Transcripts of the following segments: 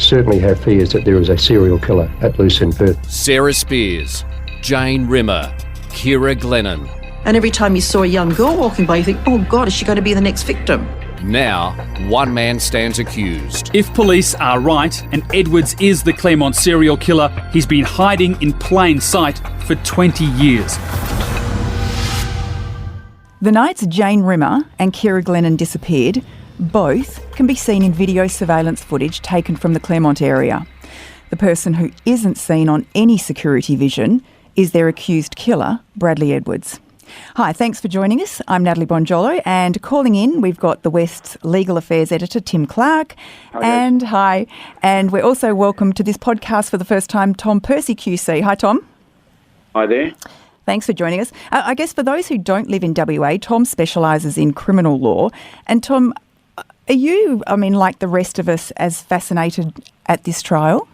certainly have fears that there is a serial killer at loose in Perth. Sarah Spears, Jane Rimmer, Kira Glennon. And every time you saw a young girl walking by, you think, oh God, is she going to be the next victim? Now, one man stands accused. If police are right and Edwards is the Claremont serial killer, he's been hiding in plain sight for 20 years. The nights Jane Rimmer and Kira Glennon disappeared, both can be seen in video surveillance footage taken from the Claremont area. The person who isn't seen on any security vision is their accused killer, Bradley Edwards. Hi, thanks for joining us. I'm Natalie Bonjolo, and calling in, we've got the West's Legal Affairs Editor, Tim Clark. Hi. And we're also welcome to this podcast for the first time, Tom Percy QC. Hi, Tom. Hi there. Thanks for joining us. I guess for those who don't live in WA, Tom specialises in criminal law. And Tom, are you, like the rest of us, as fascinated at this trial?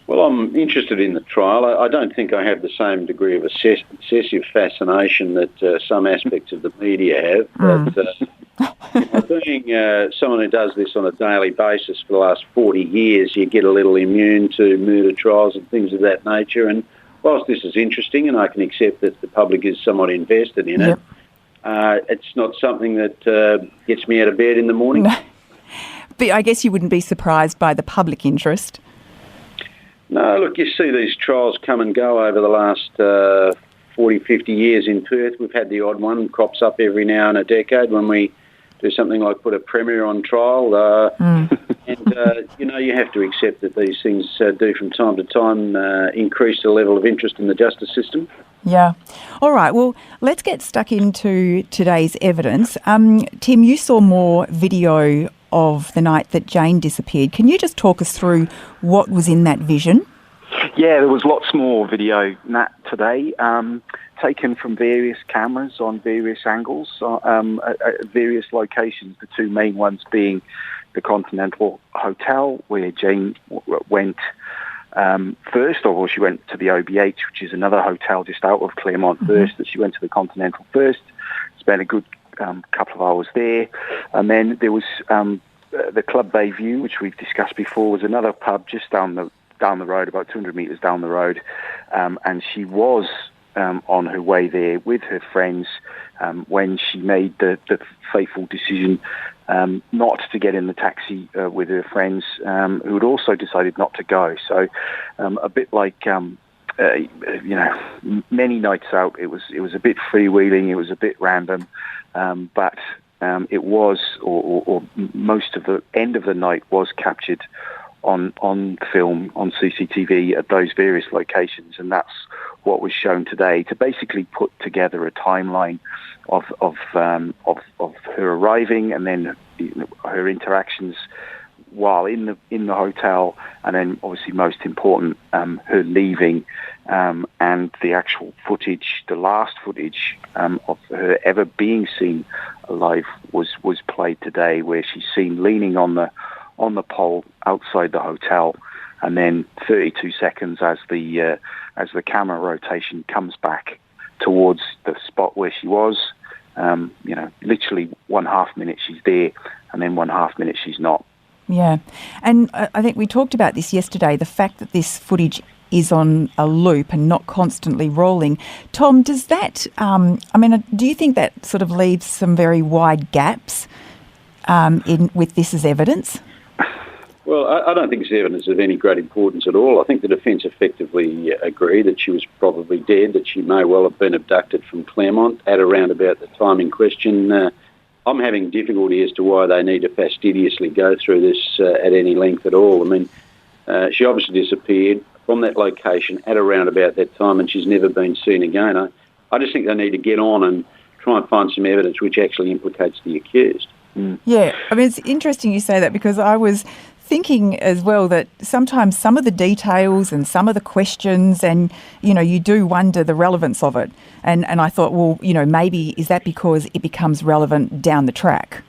Well, I'm interested in the trial. I don't think I have the same degree of obsessive fascination that some aspects of the media have. But being someone who does this on a daily basis for the last 40 years, you get a little immune to murder trials and things of that nature. And whilst this is interesting, and I can accept that the public is somewhat invested in it, it's not something that gets me out of bed in the morning. No. But I guess you wouldn't be surprised by the public interest. No, look, you see these trials come and go over the last 40, 50 years in Perth. We've had the odd one crops up every now and a decade when we do something like put a premier on trial. And, you have to accept that these things do from time to time increase the level of interest in the justice system. Yeah. All right. Well, let's get stuck into today's evidence. Tim, you saw more video of the night that Jane disappeared. Can you just talk us through what was in that vision? Yeah, there was lots more video, Nat, today, taken from various cameras on various angles, at various locations, the two main ones being the Continental Hotel, where Jane went first, or she went to the OBH, which is another hotel just out of Claremont first, but she went to the Continental first, spent a good couple of hours there, and then there was the Club Bay View, which we've discussed before, was another pub just down the road, about 200 metres down the road, and she was on her way there with her friends when she made the fateful decision not to get in the taxi with her friends, who had also decided not to go. So a bit like many nights out, it was a bit freewheeling, it was a bit random, but it was, or most of the end of the night was captured on film, on CCTV at those various locations, and that's what was shown today to basically put together a timeline of her arriving and then her interactions while in the hotel, and then obviously most important, her leaving, and the actual footage, the last footage of her ever being seen alive was played today, where she's seen leaning on the pole outside the hotel, and then 32 seconds as the camera rotation comes back towards the spot where she was. Literally 1/2 minute she's there, and then 1/2 minute she's not. Yeah, and I think we talked about this yesterday, the fact that this footage is on a loop and not constantly rolling. Tom, does that, do you think that sort of leaves some very wide gaps with this as evidence? Well, I don't think it's evidence of any great importance at all. I think the defence effectively agree that she was probably dead, that she may well have been abducted from Claremont at around about the time in question. I'm having difficulty as to why they need to fastidiously go through this at any length at all. She obviously disappeared from that location at around about that time, and she's never been seen again. I just think they need to get on and try and find some evidence which actually implicates the accused. Yeah, it's interesting you say that, because I was thinking as well that sometimes some of the details and some of the questions, and, you do wonder the relevance of it. And I thought, well, maybe is that because it becomes relevant down the track?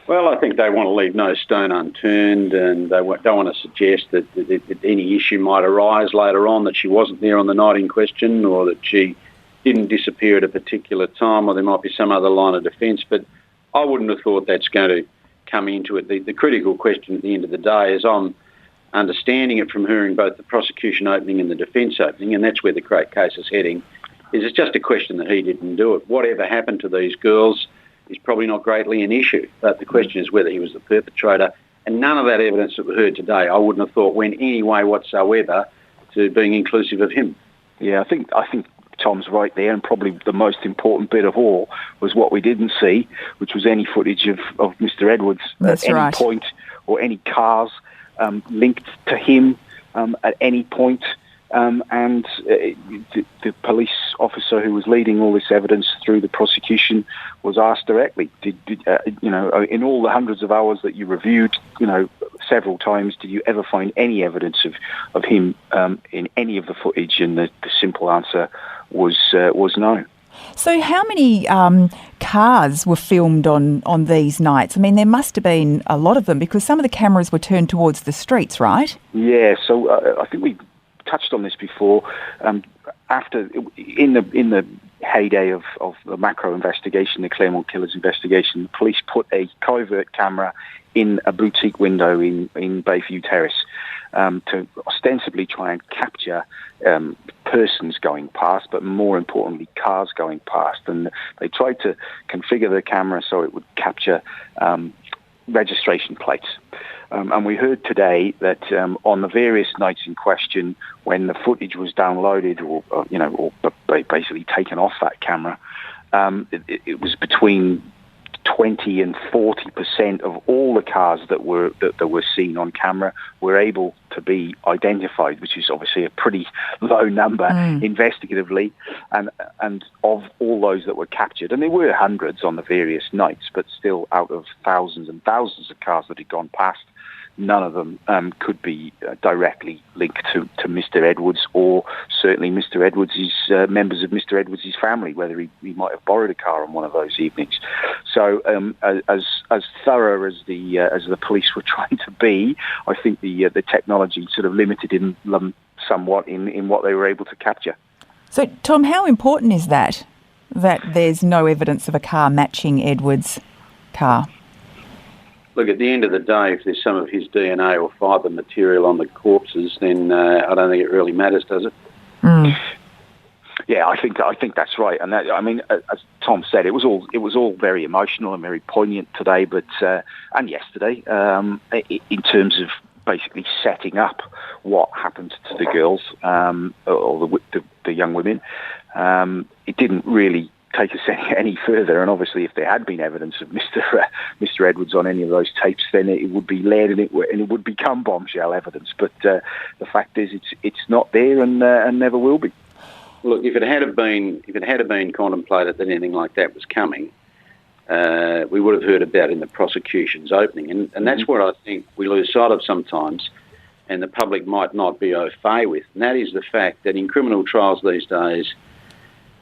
Well, I think they want to leave no stone unturned, and they don't want to suggest that any issue might arise later on, that she wasn't there on the night in question, or that she didn't disappear at a particular time, or there might be some other line of defence. But I wouldn't have thought that's going to come into it. The critical question at the end of the day is I'm understanding it from hearing both the prosecution opening and the defence opening, and that's where the great case is heading, is it's just a question that he didn't do it. Whatever happened to these girls is probably not greatly an issue, but the question is whether he was the perpetrator. And none of that evidence that we heard today, I wouldn't have thought went any way whatsoever to being inclusive of him. Yeah, I think Tom's right there, and probably the most important bit of all was what we didn't see, which was any footage of Mr. Edwards That's at any right. point, or any cars linked to him at any point. And the police officer who was leading all this evidence through the prosecution was asked directly, in all the hundreds of hours that you reviewed, several times, did you ever find any evidence of him in any of the footage? And the simple answer was no. So how many cars were filmed on these nights? I mean, there must have been a lot of them, because some of the cameras were turned towards the streets, right? Yeah, so I think we touched on this before. After in the heyday of the macro investigation, the Claremont Killers investigation, the police put a covert camera in a boutique window in Bayview Terrace to ostensibly try and capture persons going past, but more importantly, cars going past. And they tried to configure the camera so it would capture registration plates. And we heard today that on the various nights in question, when the footage was downloaded or basically taken off that camera, it was between 20 and 40% of all the cars that were seen on camera were able to be identified, which is obviously a pretty low number investigatively. And of all those that were captured, and there were hundreds on the various nights, but still out of thousands and thousands of cars that had gone past, none of them could be directly linked to Mr. Edwards, or certainly Mr. Edwards' members of Mr. Edwards' family, whether he might have borrowed a car on one of those evenings. So as thorough as the police were trying to be, I think the technology sort of limited them somewhat in what they were able to capture. So, Tom, how important is that there's no evidence of a car matching Edwards' car? Look, at the end of the day, if there's some of his DNA or fibre material on the corpses, then I don't think it really matters, does it? Yeah, I think that's right. And that, I mean, as Tom said, it was all very emotional and very poignant today, but and yesterday, in terms of basically setting up what happened to the girls or the young women. It didn't really take us any further, and obviously if there had been evidence of Mr. Edwards on any of those tapes, then it would be led and it would become bombshell evidence. But the fact is, it's not there and never will be. Look, if it had been contemplated that anything like that was coming, we would have heard about it in the prosecution's opening, and that's what I think we lose sight of sometimes, and the public might not be au fait with, and that is the fact that in criminal trials these days,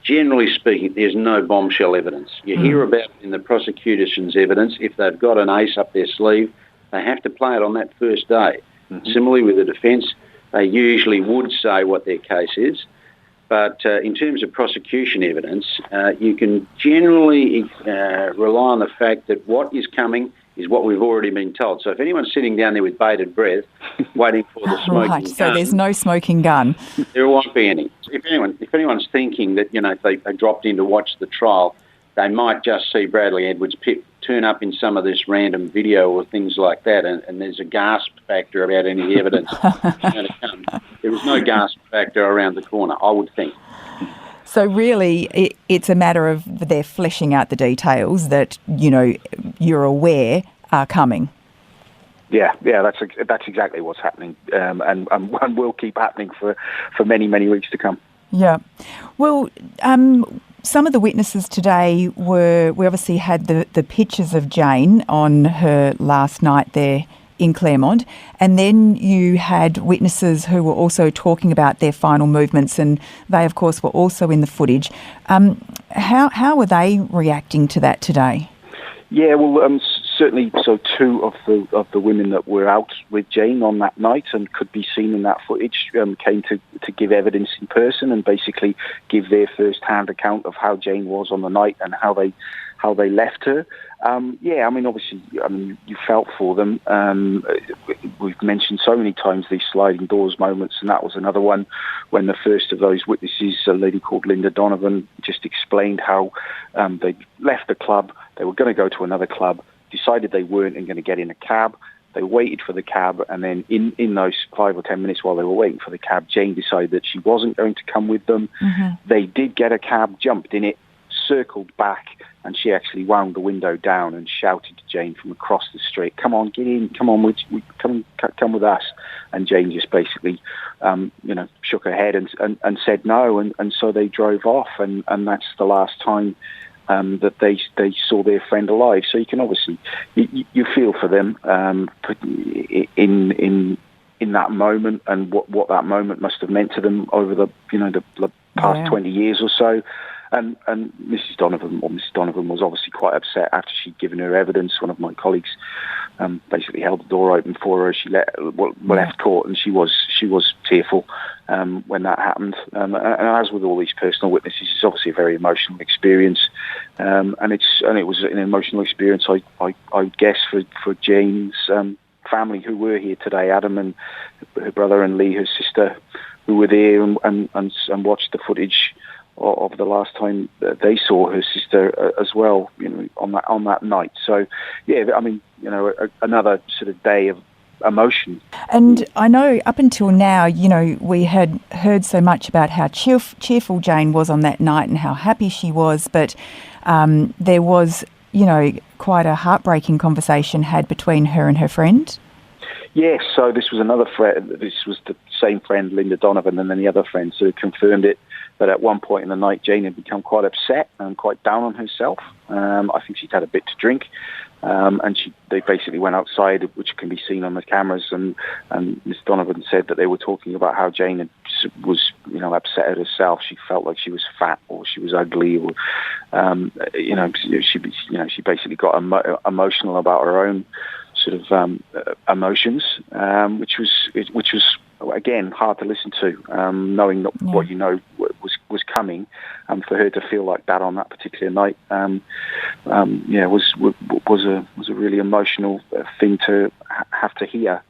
generally speaking, there's no bombshell evidence. You hear about it in the prosecution's evidence. If they've got an ace up their sleeve, they have to play it on that first day. Similarly with the defence, they usually would say what their case is. But in terms of prosecution evidence, you can generally rely on the fact that what is coming is what we've already been told. So if anyone's sitting down there with bated breath, waiting for the smoking gun... So there's no smoking gun. There won't be any. If anyone's thinking that, if they dropped in to watch the trial, they might just see Bradley Edwards turn up in some of this random video or things like that, and there's a gasp factor about any evidence going to come. There is no gasp factor around the corner, I would think. So really, it's a matter of they're fleshing out the details that, you're aware are coming. Yeah, that's exactly what's happening, and will keep happening for many, many weeks to come. Yeah. Well, some of the witnesses today we obviously had the pictures of Jane on her last night there in Claremont, and then you had witnesses who were also talking about their final movements, and they, of course, were also in the footage. How were they reacting to that today? Yeah, well, certainly. So two of the women that were out with Jane on that night and could be seen in that footage came to give evidence in person and basically give their first-hand account of how Jane was on the night and how left her. Obviously, you felt for them. We've mentioned so many times these sliding doors moments, and that was another one when the first of those witnesses, a lady called Lynda Donovan, just explained how they left the club, they were going to go to another club, decided they weren't and going to get in a cab. They waited for the cab, and then in those 5 or 10 minutes while they were waiting for the cab, Jane decided that she wasn't going to come with them. They did get a cab, jumped in it, circled back, and she actually wound the window down and shouted to Jane from across the street, "Come on, get in! Come on, come with us!" And Jane just basically, shook her head and said no, and so they drove off, and that's the last time that they saw their friend alive. So you can obviously you feel for them in that moment, and what that moment must have meant to them over the past 20 years or so. And Mrs. Donovan was obviously quite upset after she'd given her evidence. One of my colleagues basically held the door open for her. She left court, and she was tearful when that happened. And as with all these personal witnesses, it's obviously a very emotional experience, and it was an emotional experience, I would guess, for Jane's family who were here today. Adam and her brother, and Lee, her sister, who were there and watched the footage of the last time that they saw her sister as well, on that night. So, another sort of day of emotion. And I know up until now, we had heard so much about how cheerful Jane was on that night and how happy she was, but there was, quite a heartbreaking conversation had between her and her friend. Yes, so this was another friend. This was the same friend, Lynda Donovan, and then the other friend sort of confirmed it, that at one point in the night, Jane had become quite upset and quite down on herself. I think she'd had a bit to drink, and they basically went outside, which can be seen on the cameras, and Miss Donovan said that they were talking about how Jane was upset at herself. She felt like she was fat, or she was ugly, or she basically got emotional about her own sort of emotions, which was again hard to listen to, knowing that what was coming, for her to feel like that on that particular night, was a really emotional thing to have to hear.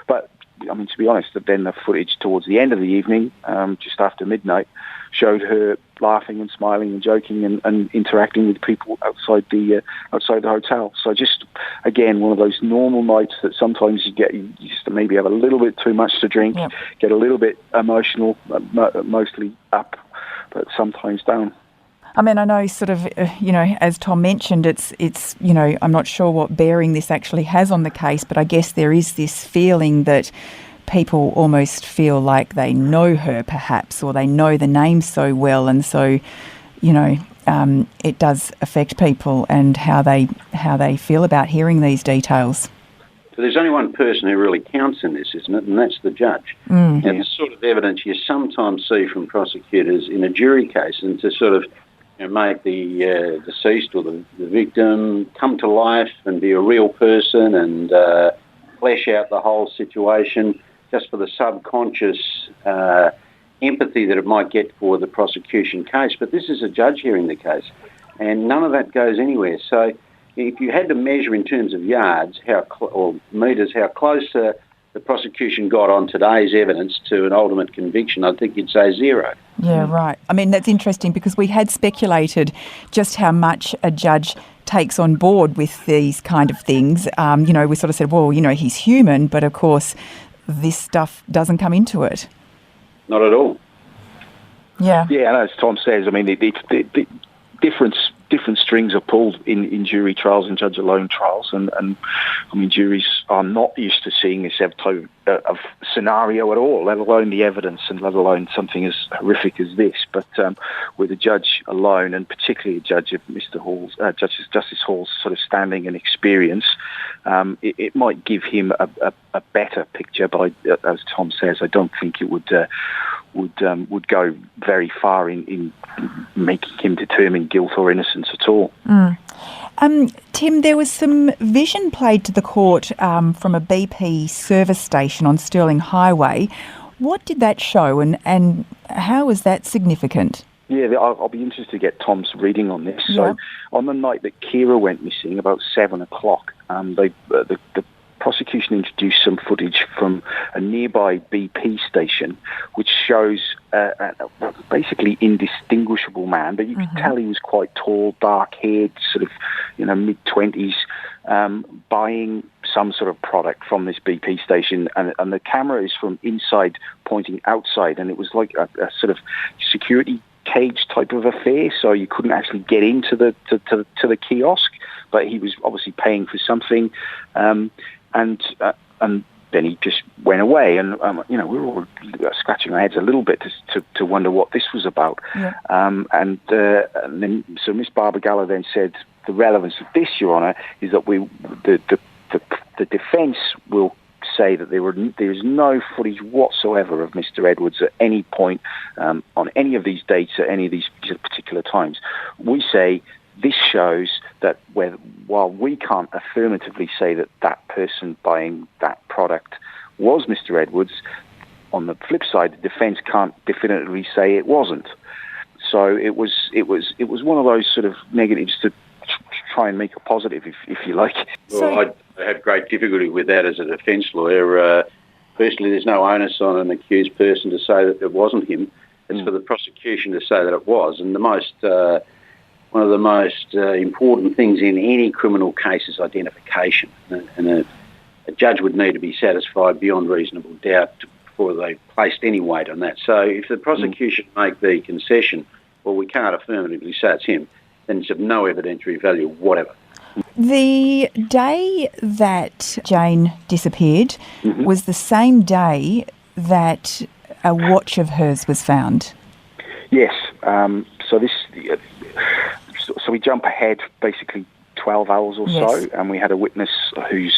But to be honest, then the footage towards the end of the evening, just after midnight, showed her laughing and smiling and joking and interacting with people outside the hotel. So just, again, one of those normal nights that sometimes you just maybe have a little bit too much to drink, get a little bit emotional, mostly up, but sometimes down. I know sort of, as Tom mentioned, it's I'm not sure what bearing this actually has on the case, but I guess there is this feeling that people almost feel like they know her perhaps, or they know the name so well, and so it does affect people and how they feel about hearing these details. So there's only one person who really counts in this, isn't it? And that's the judge. And the sort of evidence you sometimes see from prosecutors in a jury case, and to sort of make the deceased or the victim come to life and be a real person and flesh out the whole situation, just for the subconscious empathy that it might get for the prosecution case. But this is a judge hearing the case, and none of that goes anywhere. So if you had to measure in terms of yards or metres how close the prosecution got on today's evidence to an ultimate conviction, I think you'd say zero. Yeah, right. That's interesting, because we had speculated just how much a judge takes on board with these kind of things. We sort of said, well, he's human, but of course this stuff doesn't come into it. Not at all. Yeah, and as Tom says, the different strings are pulled in jury trials and judge-alone trials, and juries are not used to seeing this type of scenario at all, let alone the evidence, and let alone something as horrific as this. But with a judge alone, and particularly a judge of Justice Hall's sort of standing and experience, it might give him a better picture. But as Tom says, I don't think it would go very far in making him determine guilt or innocence at all. Tim, there was some vision played to the court from a BP service station on Stirling Highway. What did that show, and how was that significant? Yeah, I'll be interested to get Tom's reading on this. Yeah. So, on the night that Kira went missing, about 7 o'clock, the prosecution introduced some footage from a nearby BP station, which shows a basically indistinguishable man, but you could tell he was quite tall, dark-haired, sort of, mid-20s, buying some sort of product from this BP station, and the camera is from inside pointing outside, and it was like a sort of security cage type of affair, so you couldn't actually get into the to the kiosk, but he was obviously paying for something, and then he just went away, and we were all scratching our heads a little bit to wonder what this was about. Yeah. And then so Miss Barbagalla then said the relevance of this, Your Honour, is that the defence will say that there's no footage whatsoever of Mr. Edwards at any point on any of these dates at any of these particular times. We say this shows that while we can't affirmatively say that that person buying that product was Mr. Edwards, on the flip side, the defence can't definitively say it wasn't. So it was one of those sort of negatives to try and make a positive, if you like. Well, I had great difficulty with that as a defence lawyer. Firstly, there's no onus on an accused person to say that it wasn't him. It's for the prosecution to say that it was. And one of the most important things in any criminal case is identification. And a judge would need to be satisfied beyond reasonable doubt before they placed any weight on that. So if the prosecution make the concession, well, we can't affirmatively say it's him, then it's of no evidentiary value whatever. The day that Jane disappeared was the same day that a watch of hers was found. Yes. So we jump ahead basically 12 hours or so, and we had a witness who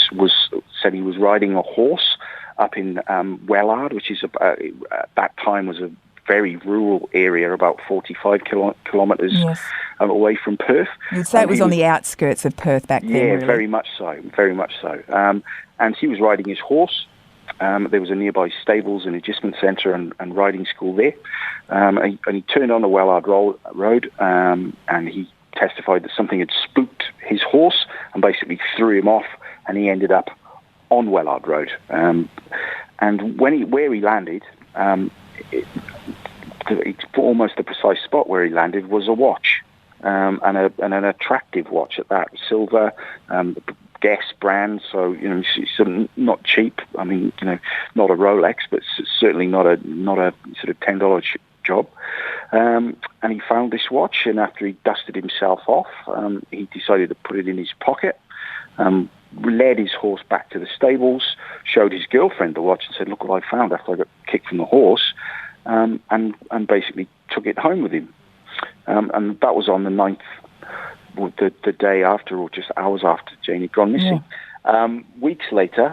said he was riding a horse up in Wellard, which is at that time was a very rural area, about 45 kilometres away from Perth. You'd say it was on the outskirts of Perth back then, really. Yeah, very much so. And he was riding his horse. There was a nearby stables and adjustment centre and riding school there. And he turned on the Wellard road, and he testified that something had spooked his horse and basically threw him off, and he ended up on Wellard Road. And where he landed, almost the precise spot where he landed was a watch, and an attractive watch at that, silver, Guess brand, so it's not cheap. I mean, not a Rolex, but certainly not a sort of $10 job. And he found this watch, and after he dusted himself off, he decided to put it in his pocket. Led his horse back to the stables, showed his girlfriend the watch, and said, "Look what I found," after I got kicked from the horse, and basically took it home with him. And that was on the 9th, the day after, or just hours after Jane had gone missing. Weeks later,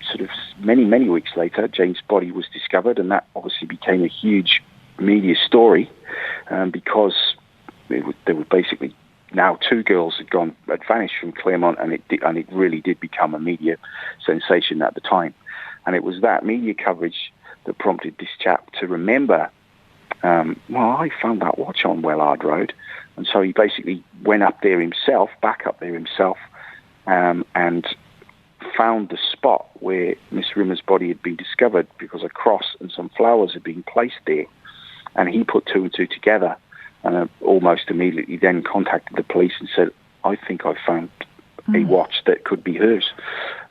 sort of many weeks later, Jane's body was discovered, and that obviously became a huge media story, because there were basically now two girls had vanished from Claremont, and it really did become a media sensation at the time. And it was that media coverage that prompted this chap to remember, I found that watch on Wellard Road. And so he basically went back up there himself, and found the spot where Miss Rimmer's body had been discovered, because a cross and some flowers had been placed there. And he put two and two together, and almost immediately then contacted the police and said, "I think I found a watch that could be hers."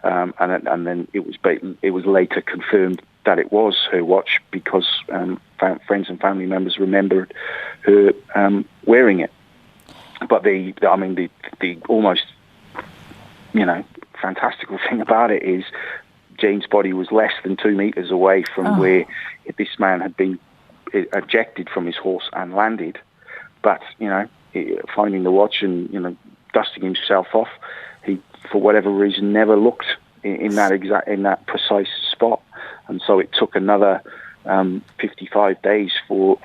And then it was later confirmed that it was her watch, because friends and family members remembered her wearing it. But the almost fantastical thing about it is Jane's body was less than 2 meters away from where this man had been ejected from his horse and landed. But finding the watch and dusting himself off, he, for whatever reason, never looked in that precise spot, and so it took another 55 days for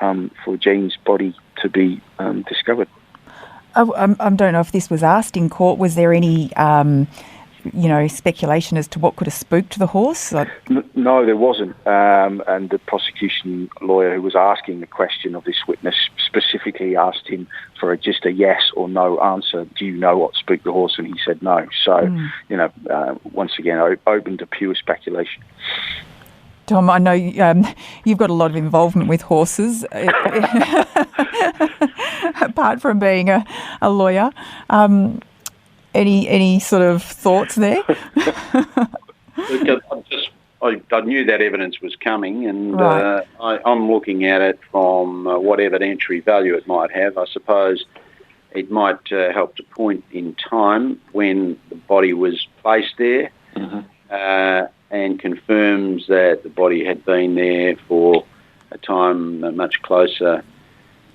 Jane's body to be discovered. I don't know if this was asked in court. Was there any speculation as to what could have spooked the horse? No, there wasn't. And the prosecution lawyer who was asking the question of this witness specifically asked him for just a yes or no answer. Do you know what spooked the horse? And he said no. So, once again, open to pure speculation. Tom, I know you've got a lot of involvement with horses, apart from being a lawyer. Any sort of thoughts there? Look, I knew that evidence was coming, and Right. I'm looking at it from what evidentiary value it might have. I suppose it might help to point in time when the body was placed there, and confirms that the body had been there for a time much closer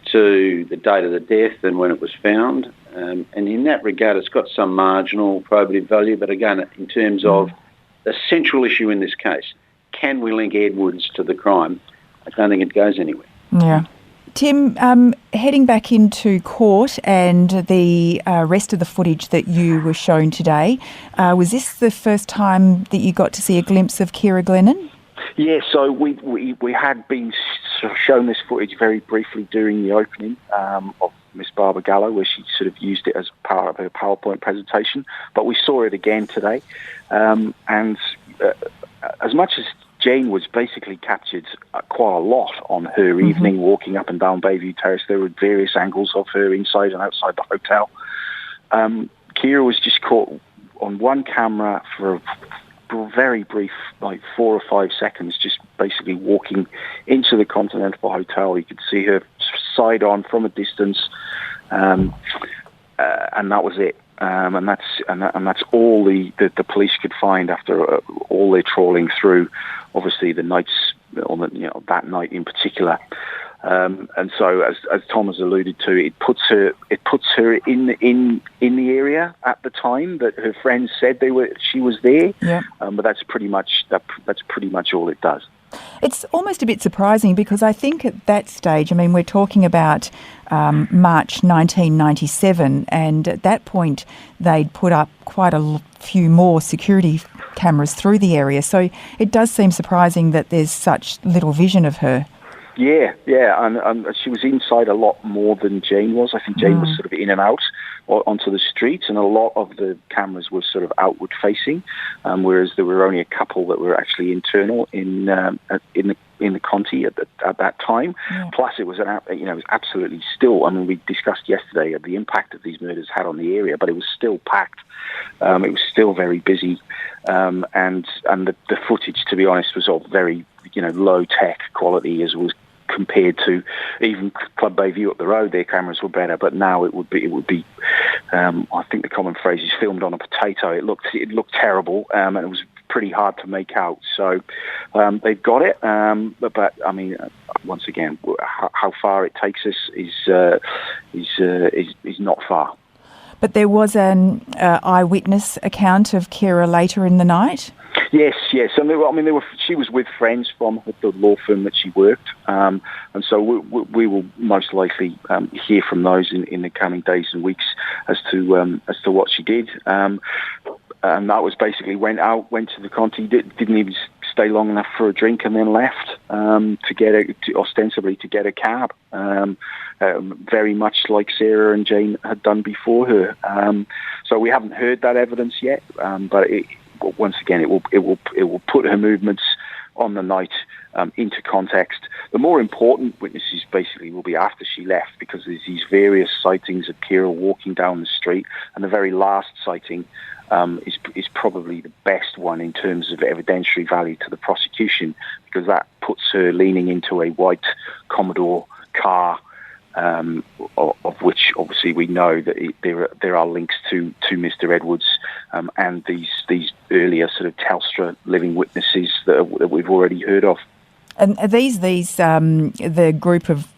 to the date of the death than when it was found. And in that regard, it's got some marginal probative value. But again, in terms of the central issue in this case, can we link Edwards to the crime? I don't think it goes anywhere. Yeah. Tim, heading back into court and the rest of the footage that you were shown today, was this the first time that you got to see a glimpse of Ciara Glennon? Yeah, so we had been shown this footage very briefly during the opening of Miss Barbara Gallo, where she sort of used it as part of her PowerPoint presentation. But we saw it again today. And as much as Jane was basically captured quite a lot on her evening walking up and down Bayview Terrace, there were various angles of her inside and outside the hotel. Ciara was just caught on one camera for a very brief, like 4 or 5 seconds, just basically walking into the Continental Hotel. You could see her side on from a distance, and that was it. And that's all the police could find after all their trawling through, obviously the nights, that night in particular. And so, as Tom has alluded to, it puts her in the area at the time that her friends said she was there. Yeah. But that's pretty much all it does. It's almost a bit surprising because I think at that stage, we're talking about March 1997, and at that point they'd put up quite a few more security cameras through the area. So it does seem surprising that there's such little vision of her. Yeah, and she was inside a lot more than Jane was. I think Jane was sort of in and out onto the streets, and a lot of the cameras were sort of outward facing, whereas there were only a couple that were actually internal in the Conti at that time. Yeah. Plus, it was it was absolutely still. We discussed yesterday the impact that these murders had on the area, but it was still packed. It was still very busy, and the footage, to be honest, was of very low tech quality as was compared to even Club Bayview up the road. Their cameras were better, but now it would be I think the common phrase is filmed on a potato. It looked terrible, and it was pretty hard to make out. So they've got it, but once again, how far it takes us is not far. But there was an eyewitness account of Ciara later in the night? Yes. And she was with friends from the law firm that she worked, and so we will most likely hear from those in the coming days and weeks as to what she did. And that was basically went to the Conti, didn't even stay long enough for a drink, and then left ostensibly to get a cab. Very much like Sarah and Jane had done before her. So we haven't heard that evidence yet, but once again, it will put her movements on the night into context. The more important witnesses basically will be after she left, because there's these various sightings of Ciara walking down the street, and the very last sighting is probably the best one in terms of evidentiary value to the prosecution, because that puts her leaning into a white Commodore car, of which obviously we know that there are links to Mr. Edwards and these earlier sort of Telstra living witnesses that we've already heard of. And are these the group of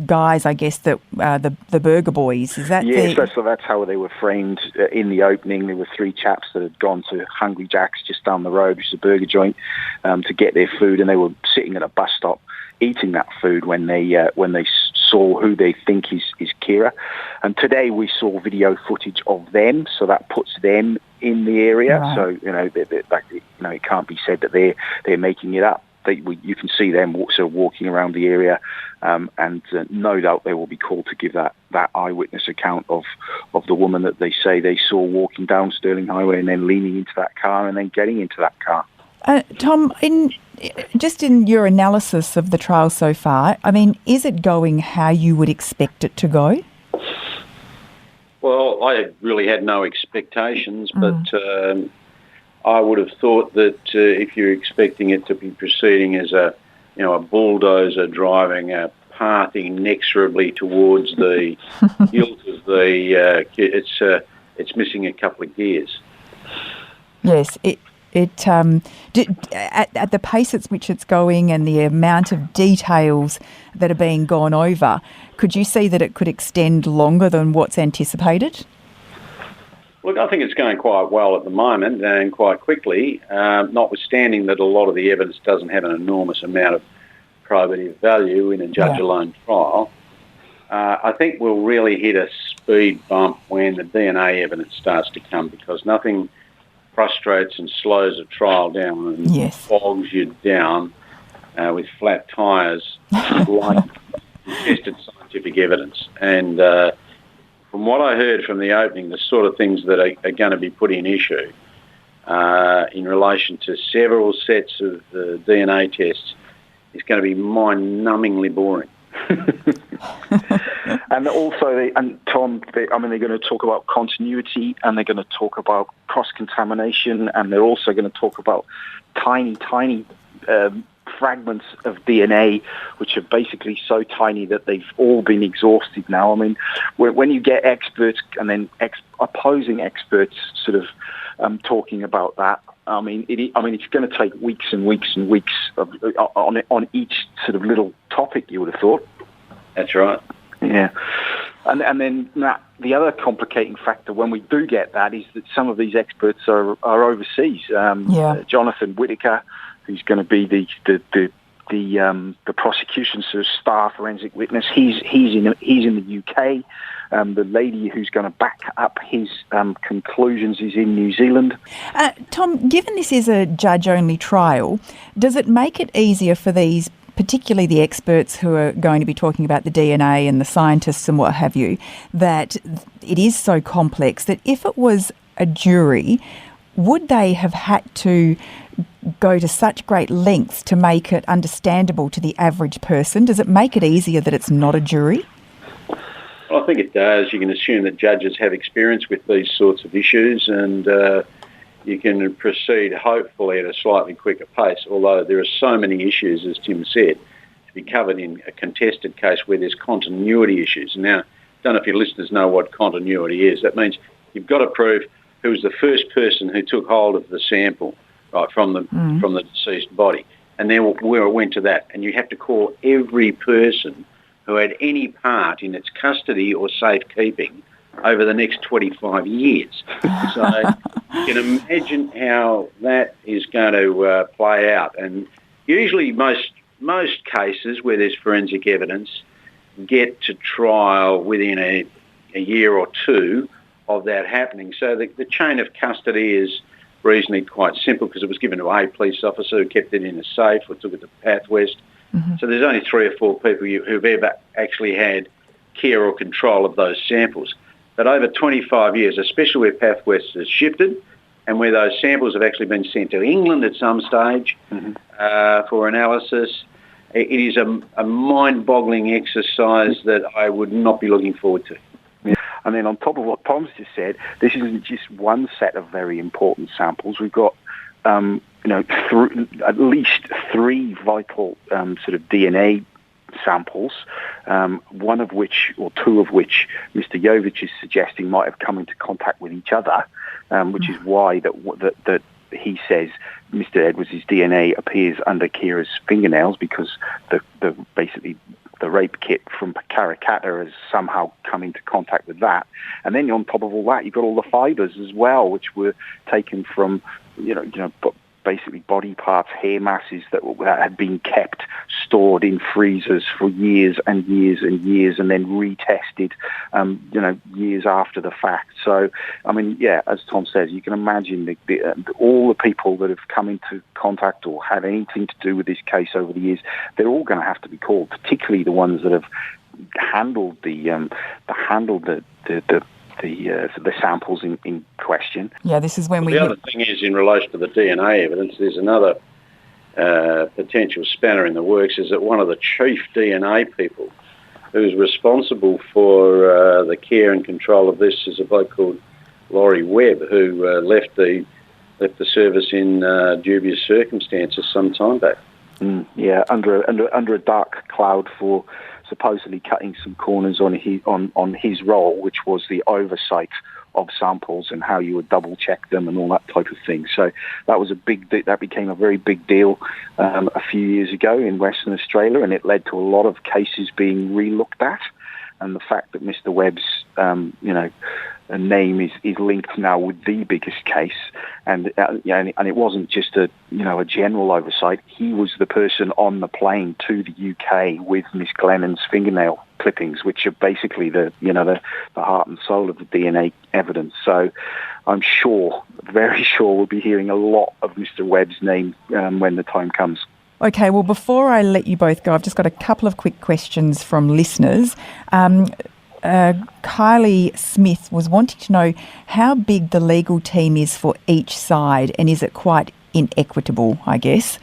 guys, I guess, that the Burger Boys, is that? Yes, that's how they were framed in the opening. There were 3 chaps that had gone to Hungry Jack's just down the road, which is a burger joint, to get their food, and they were sitting at a bus stop eating that food when they saw who they think is Ciara. And today we saw video footage of them, so that puts them in the area. Right. So it can't be said that they're making it up. You can see them sort of walking around the area, and no doubt they will be called to give that eyewitness account of the woman that they say they saw walking down Stirling Highway and then leaning into that car and then getting into that car. Tom, in your analysis of the trial so far, I mean, is it going how you would expect it to go? Well, I really had no expectations, but I would have thought that if you're expecting it to be proceeding as a bulldozer driving a path inexorably towards the hilt of the, it's missing a couple of gears. Yes, at the pace at which it's going and the amount of details that are being gone over, could you see that it could extend longer than what's anticipated? Look, I think it's going quite well at the moment and quite quickly, notwithstanding that a lot of the evidence doesn't have an enormous amount of probative value in a judge-alone trial. I think we'll really hit a speed bump when the DNA evidence starts to come, because nothing frustrates and slows a trial down and bogs you down with flat tyres like tested scientific evidence. And from what I heard from the opening, the sort of things that are going to be put in issue in relation to several sets of DNA tests is going to be mind-numbingly boring. And also, Tom, they're going to talk about continuity, and they're going to talk about cross-contamination, and they're also going to talk about tiny fragments of DNA, which are basically so tiny that they've all been exhausted now. I mean, when you get experts and then opposing experts sort of talking about that, it's going to take weeks and weeks and weeks on each sort of little topic, you would have thought. That's right. Yeah. And then the other complicating factor when we do get that is that some of these experts are overseas. Jonathan Whitaker, who's going to be the prosecution's sort of star forensic witness, he's in the UK. The lady who's going to back up his conclusions is in New Zealand. Tom, given this is a judge-only trial, does it make it easier for these, particularly the experts who are going to be talking about the DNA and the scientists and what have you, that it is so complex that if it was a jury, would they have had to go to such great lengths to make it understandable to the average person? Does it make it easier that it's not a jury? Well, I think it does. You can assume that judges have experience with these sorts of issues, and you can proceed hopefully at a slightly quicker pace, although there are so many issues, as Tim said, to be covered in a contested case where there's continuity issues. Now, I don't know if your listeners know what continuity is. That means you've got to prove who was the first person who took hold of the sample, right, from the deceased body, and then where it went to that. And you have to call every person who had any part in its custody or safekeeping over the next 25 years. So you can imagine how that is going to play out. And usually most cases where there's forensic evidence get to trial within a year or two of that happening. So the chain of custody is reasonably quite simple, because it was given to a police officer who kept it in a safe or took it to Path West. Mm-hmm. So there's only 3 or 4 people who've ever actually had care or control of those samples. But over 25 years, especially where Path West has shifted and where those samples have actually been sent to England at some stage for analysis, it is a mind-boggling exercise that I would not be looking forward to. And then on top of what Tom's just said, this isn't just one set of very important samples. We've got, at least 3 vital sort of DNA samples, one of which, or 2 of which, Mr. Jovich is suggesting might have come into contact with each other, which is why that he says Mr. Edwards' DNA appears under Kira's fingernails, because basically the rape kit from Karrakatta has somehow come into contact with that. And then on top of all that, you've got all the fibres as well, which were taken from, basically body parts, hair masses that had been kept stored in freezers for years and years and years, and then retested, years after the fact. So, I mean, yeah, as Tom says, you can imagine all the people that have come into contact or had anything to do with this case over the years. They're all going to have to be called, particularly the ones that have handled the samples in question. Yeah, this is when The other thing is, in relation to the DNA evidence, there's another potential spanner in the works, is that one of the chief DNA people who's responsible for the care and control of this is a bloke called Laurie Webb, who left the service in dubious circumstances some time back. Under a dark cloud for supposedly cutting some corners on his role, which was the oversight of samples and how you would double check them and all that type of thing. So that became a very big deal a few years ago in Western Australia, and it led to a lot of cases being re-looked at. And the fact that Mr. Webb's name is linked now with the biggest case, and it wasn't just a general oversight. He was the person on the plane to the UK with Miss Glennon's fingernail clippings, which are basically the heart and soul of the DNA evidence. So I'm very sure we'll be hearing a lot of Mr. Webb's name when the time comes. Okay, well, before I let you both go, I've just got a couple of quick questions from listeners. Kylie Smith was wanting to know how big the legal team is for each side, and is it quite inequitable, I guess?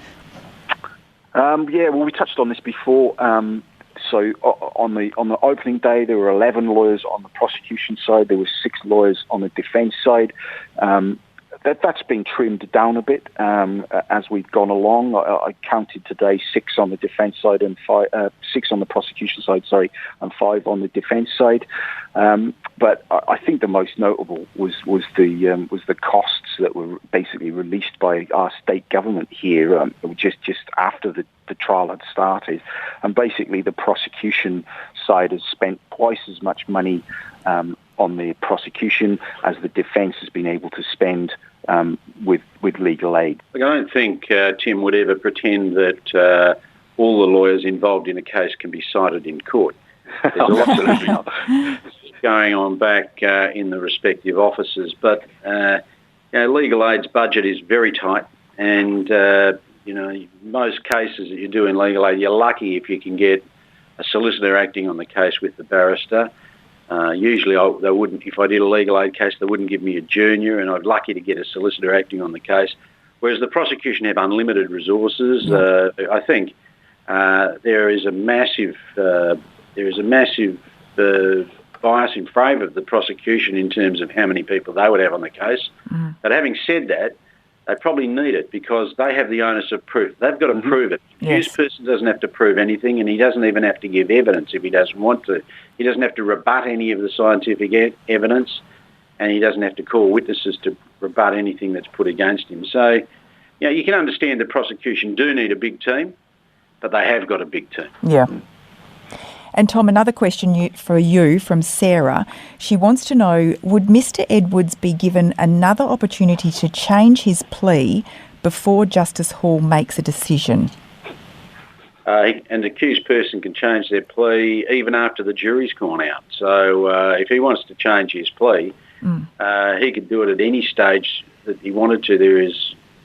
We touched on this before. So on the opening day, there were 11 lawyers on the prosecution side. There were 6 lawyers on the defence side. That's been trimmed down a bit as we've gone along. I counted today 6 on the defence side and 6 on the prosecution side, and 5 on the defence side. But I think the most notable was the costs that were basically released by our state government here just after the trial had started. And basically the prosecution side has spent twice as much money on the prosecution as the defence has been able to spend with legal aid. I don't think Tim would ever pretend that all the lawyers involved in a case can be cited in court. There's a lot going on back in the respective offices, but legal aid's budget is very tight, and most cases that you do in legal aid, you're lucky if you can get a solicitor acting on the case with the barrister. Usually they wouldn't, if I did a legal aid case, they wouldn't give me a junior, and I'm lucky to get a solicitor acting on the case. Whereas the prosecution have unlimited resources. I think there is a massive bias in favour of the prosecution in terms of how many people they would have on the case. But having said that, they probably need it because they have the onus of proof. They've got to prove it. The accused person doesn't have to prove anything, and he doesn't even have to give evidence if he doesn't want to. He doesn't have to rebut any of the scientific evidence, and he doesn't have to call witnesses to rebut anything that's put against him. So, you can understand the prosecution do need a big team, but they have got a big team. Yeah. And Tom, another question for you from Sarah. She wants to know, would Mr. Edwards be given another opportunity to change his plea before Justice Hall makes a decision? An accused person can change their plea even after the jury's gone out. So if he wants to change his plea, he could do it at any stage that he wanted to.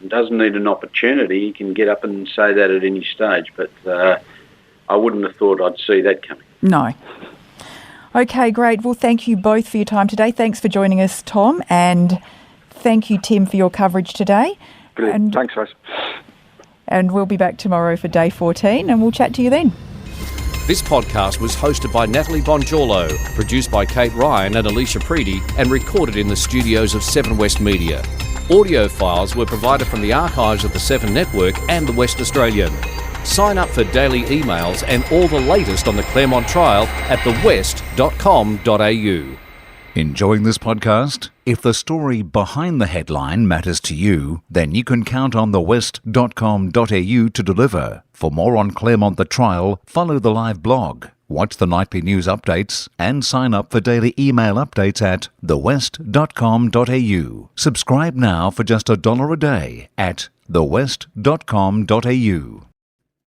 Doesn't need an opportunity. He can get up and say that at any stage. But I wouldn't have thought I'd see that coming. No. Okay, great. Well, thank you both for your time today. Thanks for joining us, Tom, and thank you, Tim, for your coverage today. Brilliant. Thanks, guys. And we'll be back tomorrow for day 14, and we'll chat to you then. This podcast was hosted by Natalie Bongiorlo, produced by Kate Ryan and Alicia Preedy, and recorded in the studios of 7 West Media. Audio files were provided from the archives of the 7 Network and the West Australian. Sign up for daily emails and all the latest on the Claremont trial at thewest.com.au. Enjoying this podcast? If the story behind the headline matters to you, then you can count on thewest.com.au to deliver. For more on Claremont the trial, follow the live blog, watch the nightly news updates, and sign up for daily email updates at thewest.com.au. Subscribe now for just $1 a day at thewest.com.au.